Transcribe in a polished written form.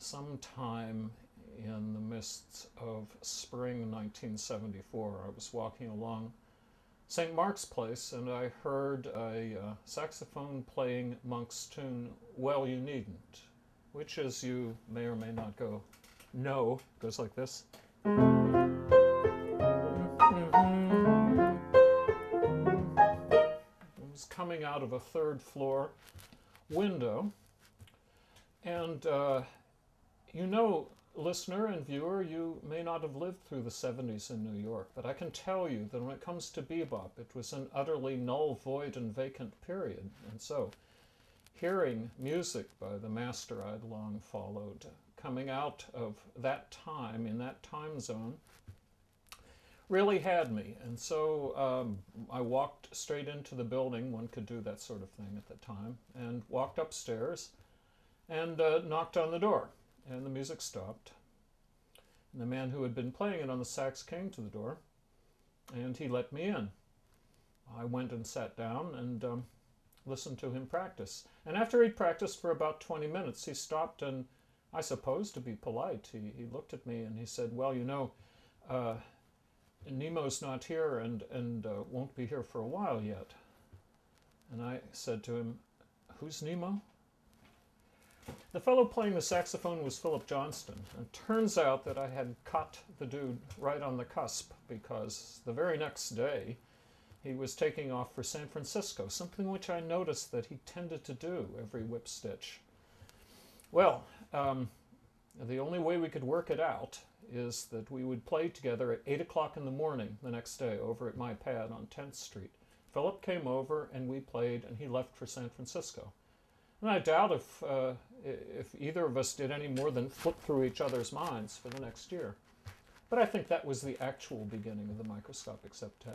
sometime in the mists of spring 1974. I was walking along St. Mark's Place and I heard a saxophone playing Monk's tune, Well You Needn't, which, as you may or may not know, goes like this. It was coming out of a third floor window. And you know, listener and viewer, you may not have lived through the 70s in New York, but I can tell you that when it comes to bebop, it was an utterly null, void, and vacant period. And so, hearing music by the master I'd long followed, coming out of that time, in that time zone, really had me. And so I walked straight into the building. One could do that sort of thing at the time, and walked upstairs and knocked on the door. And the music stopped. And the man who had been playing it on the sax came to the door, and he let me in. I went and sat down and listened to him practice. And after he'd practiced for about 20 minutes, he stopped, and I suppose to be polite, he looked at me and he said, well, you know, Nemo's not here and won't be here for a while yet. And I said to him, who's Nemo? The fellow playing the saxophone was Phillip Johnston. And it turns out that I had caught the dude right on the cusp, because the very next day he was taking off for San Francisco, something which I noticed that he tended to do every whip stitch. Well, the only way we could work it out is that we would play together at 8 o'clock in the morning the next day over at my pad on 10th Street. Philip came over and we played, and he left for San Francisco. And I doubt if either of us did any more than flip through each other's minds for the next year. But I think that was the actual beginning of the microscopic septet.